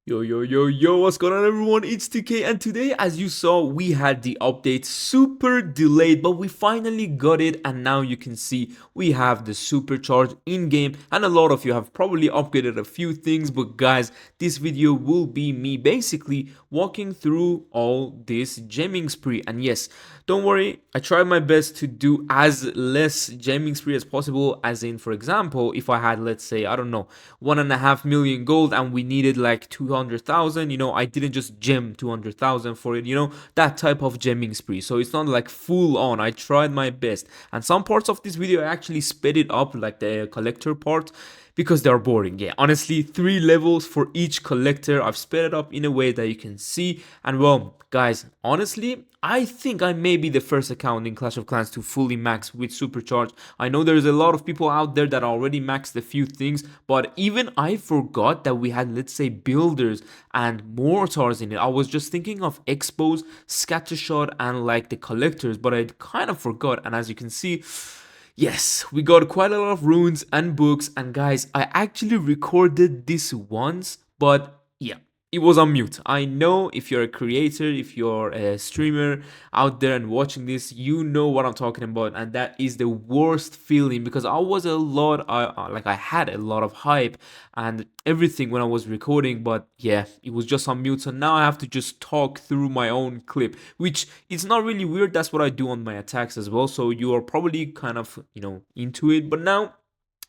Yo, what's going on everyone? It's TK, and today, as you saw, we had the update super delayed, but we finally got it, and now you can see we have the supercharge in-game, and a lot of you have probably upgraded a few things, but guys, this video will be me basically walking through all this gemming spree. And yes, don't worry, I tried my best to do as less gemming spree as possible, as in, for example, if I had, let's say, I don't know, 1.5 million gold and we needed like 200,000, I didn't just gem 200,000 for it, that type of gemming spree. So it's not like full on. I tried my best, and some parts of this video I actually sped it up, like the collector part, because they're boring. Yeah, honestly, 3 levels for each collector. I've sped it up in a way that you can see. And well, guys, honestly, I think I may be the first account in Clash of Clans to fully max with Supercharge. I know there's a lot of people out there that already maxed a few things, but even I forgot that we had, let's say, builders and mortars in it. I was just thinking of expos, scattershot, and like the collectors, but I kind of forgot. And as you can see, yes, we got quite a lot of runes and books. And guys, I actually recorded this once, but yeah, it was on mute. I know if you're a creator, if you're a streamer out there and watching this, you know what I'm talking about, and that is the worst feeling, because I was a lot, I had a lot of hype and everything when I was recording, but yeah, it was just on mute. So now I have to just talk through my own clip, which it's not really weird. That's what I do on my attacks as well. So you are probably kind of, into it. But now,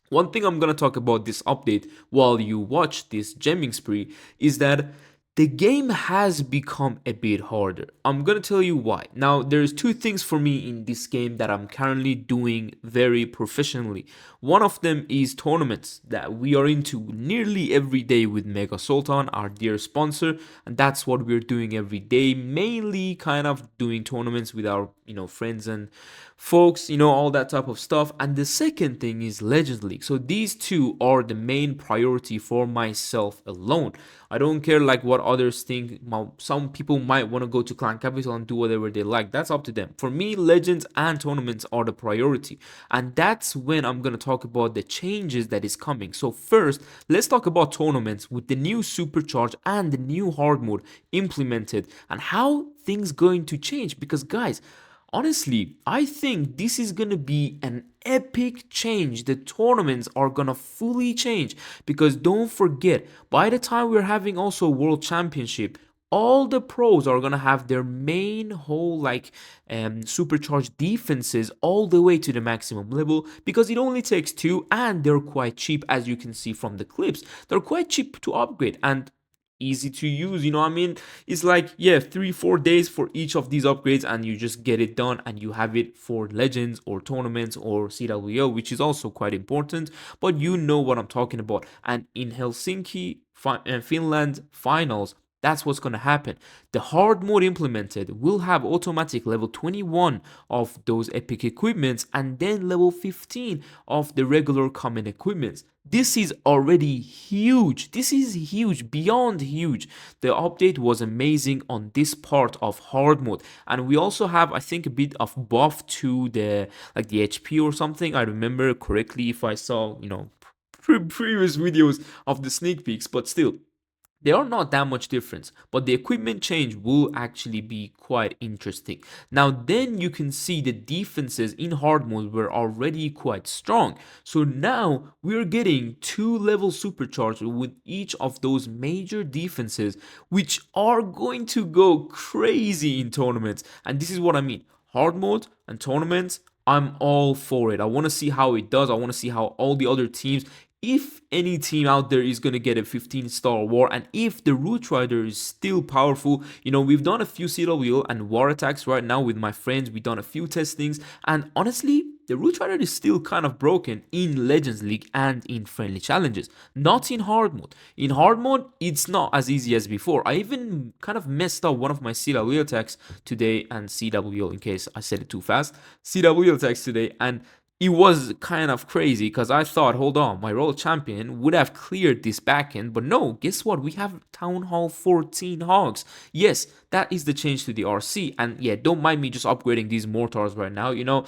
one thing I'm gonna talk about this update while you watch this gemming spree is that the game has become a bit harder. I'm gonna tell you why. Now, there's two things for me in this game that I'm currently doing very professionally. One of them is tournaments that we are into nearly every day with Mega Sultan, our dear sponsor, and that's what we're doing every day, mainly kind of doing tournaments with our, friends and folks, all that type of stuff. And the second thing is Legends League. So these two are the main priority for myself alone. I don't care like what others think. Some people might want to go to Clan Capital and do whatever they like. That's up to them. For me, Legends and tournaments are the priority. And that's when I'm going to talk about the changes that is coming. So first, let's talk about tournaments with the new Supercharge and the new hard mode implemented, and how things going to change. Because guys, honestly, I think this is gonna be an epic change. The tournaments are gonna fully change, because don't forget, by the time we're having also World Championship, all the pros are gonna have their main whole supercharged defenses all the way to the maximum level, because it only takes 2 and they're quite cheap. As you can see from the clips, they're quite cheap to upgrade and easy to use. I mean, it's like, yeah, 3-4 days for each of these upgrades, and you just get it done, and you have it for legends or tournaments or CWO, which is also quite important, but you know what I'm talking about. And in Helsinki, Finland finals, that's what's going to happen. The hard mode implemented will have automatic level 21 of those epic equipments, and then level 15 of the regular common equipments. This is already huge. This is huge, beyond huge. The update was amazing on this part of hard mode. And we also have, I think, a bit of buff to the HP or something. I remember correctly if I saw, previous videos of the sneak peeks, but still, they are not that much difference, but the equipment change will actually be quite interesting. Now then, you can see the defenses in hard mode were already quite strong. So now we're getting 2 level supercharged with each of those major defenses, which are going to go crazy in tournaments. And this is what I mean. Hard mode and tournaments, I'm all for it. I want to see how it does. I want to see how all the other teams, if any team out there is going to get a 15-star war, and if the Root Rider is still powerful. We've done a few CWO and war attacks right now with my friends. We've done a few testings, and honestly, the Root Rider is still kind of broken in Legends League and in friendly challenges, not in hard mode. In hard mode, it's not as easy as before. I even kind of messed up one of my CWO attacks today, and CWO, in case I said it too fast, CWO attacks today, and it was kind of crazy because I thought, hold on, my Royal Champion would have cleared this backend, but no, guess what? We have Town Hall 14 Hogs. Yes, that is the change to the RC, and yeah, don't mind me just upgrading these mortars right now, you know.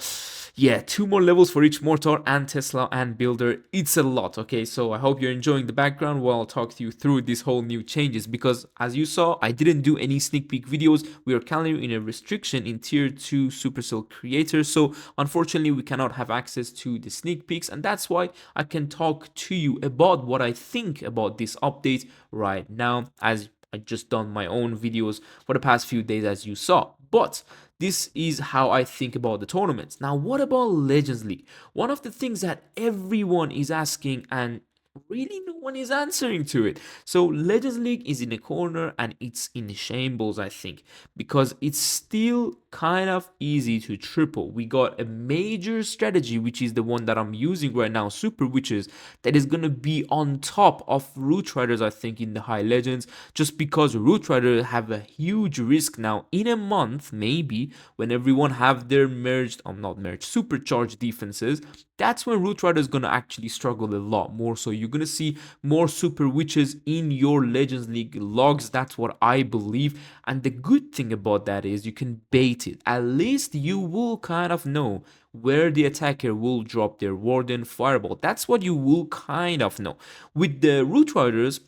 Yeah, 2 more levels for each mortar and Tesla and builder. It's a lot, okay? So I hope you're enjoying the background while I'll talk you through this whole new changes, because as you saw, I didn't do any sneak peek videos. We are currently in a restriction in tier 2 Supercell creators, so unfortunately we cannot have access to the sneak peeks, and that's why I can talk to you about what I think about this update right now, as I just done my own videos for the past few days, as you saw. But this is how I think about the tournaments. Now, what about Legends League? One of the things that everyone is asking, and really no one is answering to it. So Legends League is in a corner and it's in shambles, I think, because it's still kind of easy to triple. We got a major strategy, which is the one that I'm using right now, Super Witches, that is going to be on top of Root Riders, I think, in the high legends, just because Root Riders have a huge risk now in a month, maybe, when everyone have their not merged, supercharged defenses. That's when Root Rider is going to actually struggle a lot more. So you're going to see more Super Witches in your Legends League logs. That's what I believe. And the good thing about that is you can bait it. At least you will kind of know where the attacker will drop their Warden Fireball. That's what you will kind of know. With the Root Riders,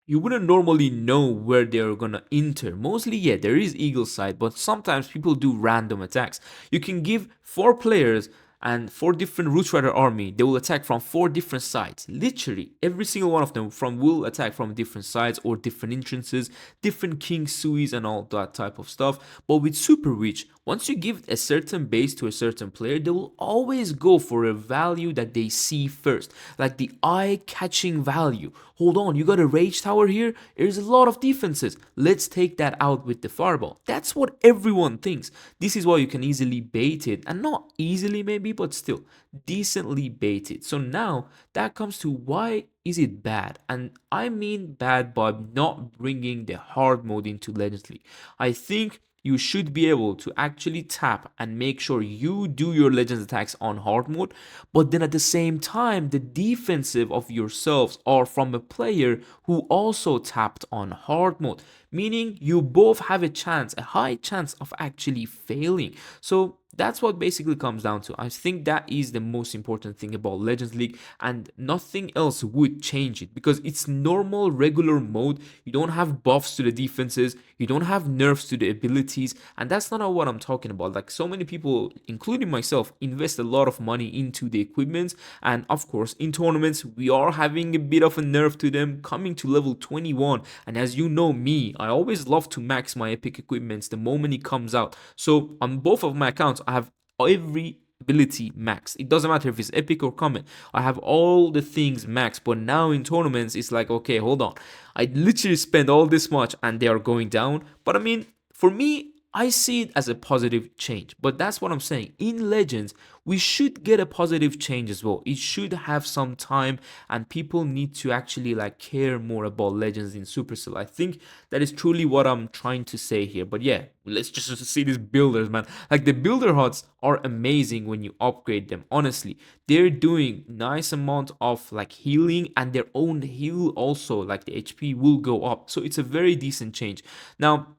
you wouldn't normally know where they're gonna enter. Mostly, yeah, there is Eagle Sight, but sometimes people do random attacks. You can give 4 players and 4 different Root Rider army. They will attack from 4 different sides. Literally, every single one of them will attack from different sides or different entrances, different King Suis and all that type of stuff. But with Super Witch, once you give a certain base to a certain player, they will always go for a value that they see first, like the eye-catching value. Hold on, you got a Rage Tower here? There's a lot of defenses. Let's take that out with the Fireball. That's what everyone thinks. This is why you can easily bait it, and not easily maybe, but still decently bait it. So now that comes to why is it bad? And I mean bad by not bringing the hard mode into Legends League. I think you should be able to actually tap and make sure you do your Legends attacks on hard mode, but then at the same time, the defensive of yourselves are from a player who also tapped on hard mode, meaning you both have a high chance of actually failing. So that's what basically comes down to. I think that is the most important thing about Legends League, and nothing else would change it, because it's normal regular mode. You don't have buffs to the defenses, you don't have nerfs to the abilities, and that's not what I'm talking about. Like, so many people, including myself, invest a lot of money into the equipment, and of course in tournaments we are having a bit of a nerf to them coming to level 21. And as you know me, I always love to max my epic equipments the moment it comes out. So on both of my accounts I have every ability maxed. It doesn't matter if it's epic or common. I have all the things maxed. But now in tournaments, it's like, okay, hold on. I literally spend all this much and they are going down. But I mean, for me, I see it as a positive change. But that's what I'm saying. In Legends, we should get a positive change as well. It should have some time, and people need to actually like care more about Legends in Supercell. I think that is truly what I'm trying to say here. But yeah, let's just see these builders, man. Like, the builder huts are amazing when you upgrade them. Honestly, they're doing nice amount of like healing, and their own heal also, like the HP will go up. So it's a very decent change. Now,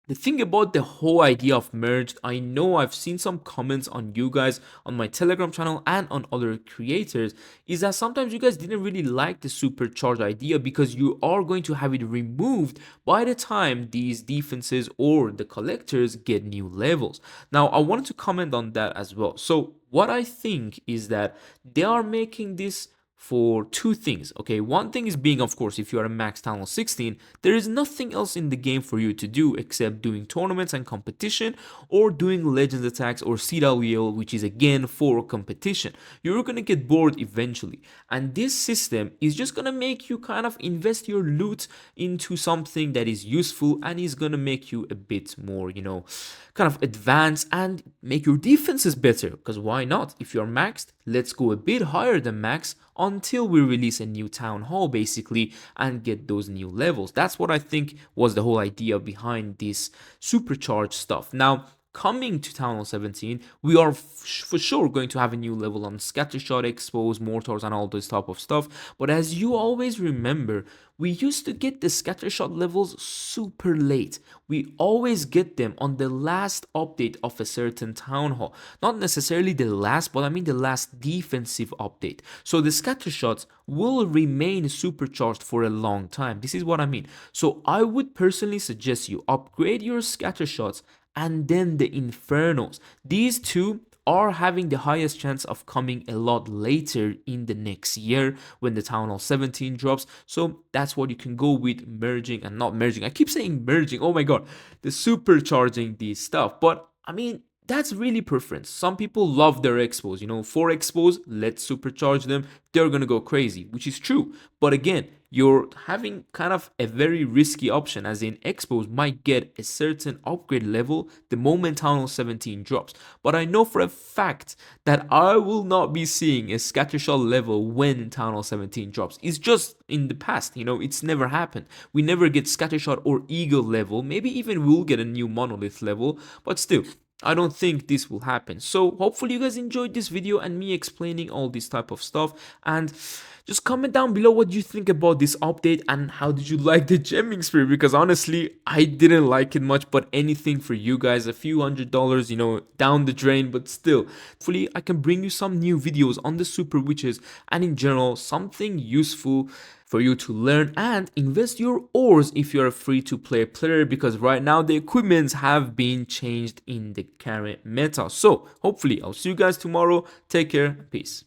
the thing about the whole idea of merged, I know I've seen some comments on you guys on my Telegram channel and on other creators, is that sometimes you guys didn't really like the supercharge idea because you are going to have it removed by the time these defenses or the collectors get new levels. Now, I wanted to comment on that as well. So what I think is that they are making this for 2 things. Okay, one thing is being, of course, if you are a max Town Hall 16, there is nothing else in the game for you to do except doing tournaments and competition, or doing Legends attacks or CWL, which is again for competition. You're gonna get bored eventually, and this system is just gonna make you kind of invest your loot into something that is useful and is gonna make you a bit more, you know, kind of advanced and make your defenses better. Because why not? If you're maxed, let's go a bit higher than max until we release a new town hall basically and get those new levels. That's what I think was the whole idea behind this supercharged stuff. Now, coming to Town Hall 17, we are for sure going to have a new level on Scattershot, Expose, Mortars, and all this type of stuff. But as you always remember, we used to get the Scattershot levels super late. We always get them on the last update of a certain Town Hall. Not necessarily the last, but I mean the last defensive update. So the Scattershots will remain supercharged for a long time. This is what I mean. So I would personally suggest you upgrade your Scattershots and then the Infernos. These two are having the highest chance of coming a lot later in the next year when the Town Hall 17 drops. So that's what you can go with, merging and not merging. I keep saying merging, oh my god, the supercharging these stuff. But I mean, that's really preference. Some people love their expos, you know, for expos, let's supercharge them, they're gonna go crazy, which is true. But again, you're having kind of a very risky option, as in expos might get a certain upgrade level the moment Town Hall 17 drops. But I know for a fact that I will not be seeing a Scattershot level when Town Hall 17 drops. It's just in the past, you know, it's never happened. We never get Scattershot or Eagle level, maybe even we'll get a new Monolith level, but still, I don't think this will happen. So hopefully you guys enjoyed this video and me explaining all this type of stuff, and just comment down below what you think about this update and how did you like the gemming spree, because honestly I didn't like it much. But anything for you guys, a few $100s, you know, down the drain, but still hopefully I can bring you some new videos on the super witches and in general something useful for you to learn and invest your ores if you're a free-to-play player, because right now the equipments have been changed in the current meta. So hopefully I'll see you guys tomorrow. Take care. Peace.